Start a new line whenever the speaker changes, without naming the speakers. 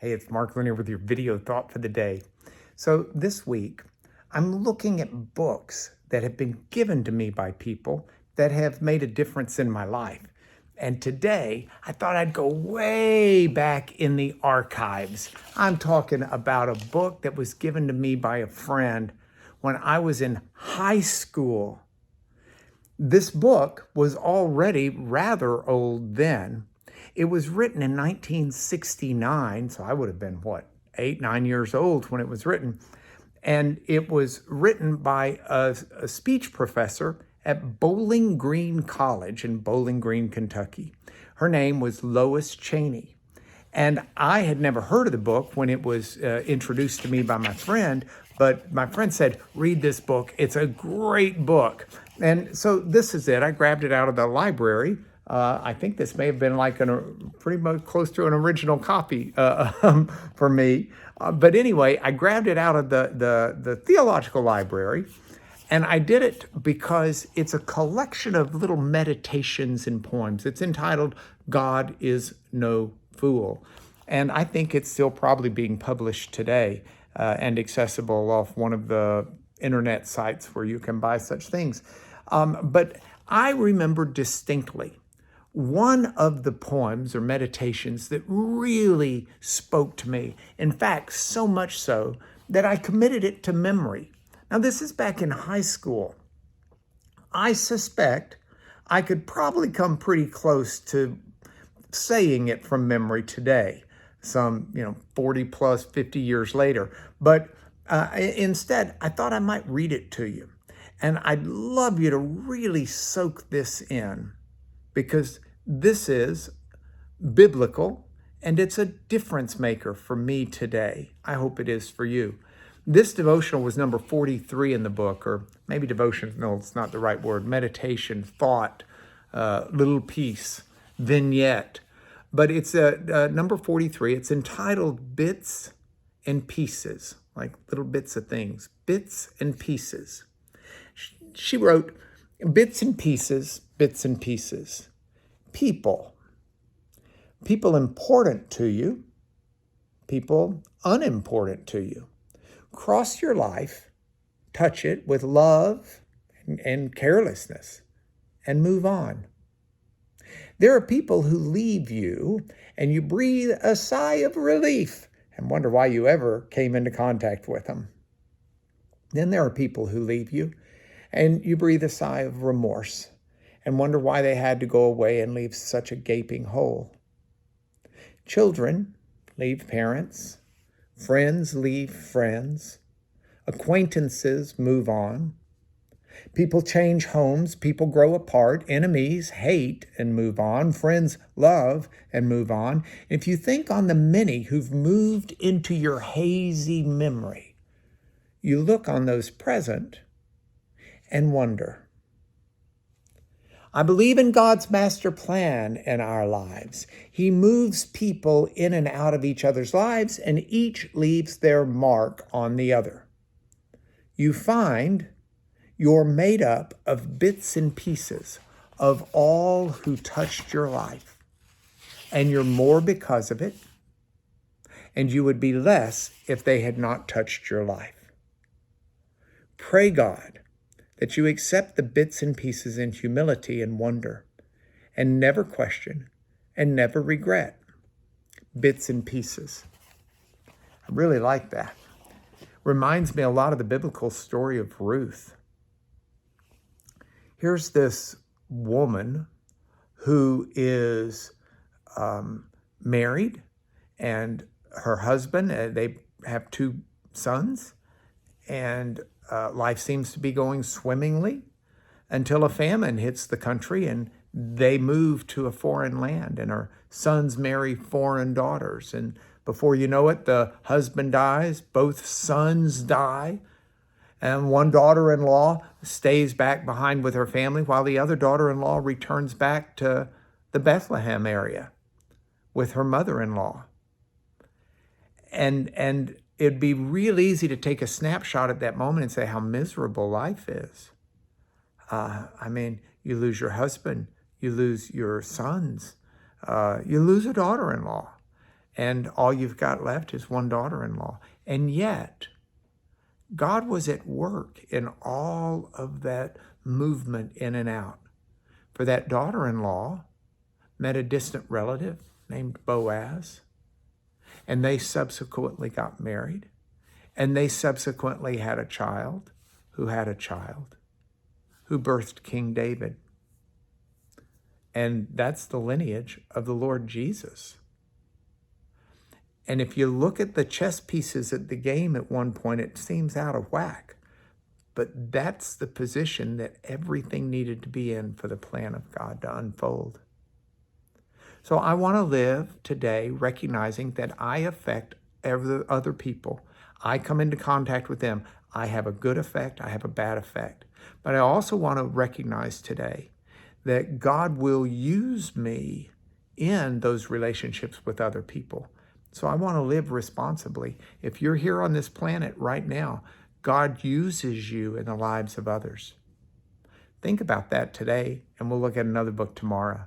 Hey, it's Mark Linear with your video thought for the day. So this week, I'm looking at books that have been given to me by people that have made a difference in my life. And today, I thought I'd go way back in the archives. I'm talking about a book that was given to me by a friend when I was in high school. This book was already rather old then. It was written in 1969, so I would have been, 8, 9 years old when it was written. And it was written by a speech professor at Bowling Green College in Bowling Green, Kentucky. Her name was Lois Cheney. And I had never heard of the book when it was introduced to me by my friend, but my friend said, read this book. It's a great book. And so this is it. I grabbed it out of the library. I think this may have been like pretty much close to an original copy for me. But anyway, I grabbed it out of the theological library, and I did it because it's a collection of little meditations and poems. It's entitled God is No Fool. And I think it's still probably being published today and accessible off one of the internet sites where you can buy such things. But I remember distinctly one of the poems or meditations that really spoke to me. In fact, so much so that I committed it to memory. Now, this is back in high school. I suspect I could probably come pretty close to saying it from memory today, some 40 plus 50 years later. But instead, I thought I might read it to you. And I'd love you to really soak this in, because this is biblical and it's a difference maker for me today. I hope it is for you. This devotional was number 43 in the book, or maybe devotion, no, it's not the right word, meditation, thought, little piece, vignette. But it's number 43. It's entitled Bits and Pieces, like little bits of things, bits and pieces. She wrote, bits and pieces, bits and pieces. People important to you, people unimportant to you. Cross your life, touch it with love and carelessness, and move on. There are people who leave you, and you breathe a sigh of relief and wonder why you ever came into contact with them. Then there are people who leave you, and you breathe a sigh of remorse and wonder why they had to go away and leave such a gaping hole. Children leave parents. Friends leave friends. Acquaintances move on. People change homes. People grow apart. Enemies hate and move on. Friends love and move on. If you think on the many who've moved into your hazy memory, you look on those present and wonder. I believe in God's master plan in our lives. He moves people in and out of each other's lives, and each leaves their mark on the other. You find you're made up of bits and pieces of all who touched your life, and you're more because of it, and you would be less if they had not touched your life. Pray God that you accept the bits and pieces in humility and wonder, and never question and never regret. Bits and pieces. I really like that. Reminds me a lot of the biblical story of Ruth. Here's this woman who is married, and her husband, they have 2 sons, and life seems to be going swimmingly until a famine hits the country and they move to a foreign land, and her sons marry foreign daughters. And before you know it, the husband dies, both sons die, and one daughter-in-law stays back behind with her family while the other daughter-in-law returns back to the Bethlehem area with her mother-in-law. And it'd be real easy to take a snapshot at that moment and say how miserable life is. You lose your husband, you lose your sons, you lose a daughter-in-law. and all you've got left is one daughter-in-law. And yet, God was at work in all of that movement in and out. For that daughter-in-law met a distant relative named Boaz, and they subsequently got married, and they subsequently had a child who had a child who birthed King David. And that's the lineage of the Lord Jesus. And if you look at the chess pieces at the game at one point, it seems out of whack. But that's the position that everything needed to be in for the plan of God to unfold. So I want to live today recognizing that I affect other people. I come into contact with them. I have a good effect. I have a bad effect. But I also want to recognize today that God will use me in those relationships with other people. So I want to live responsibly. If you're here on this planet right now, God uses you in the lives of others. Think about that today, and we'll look at another book tomorrow.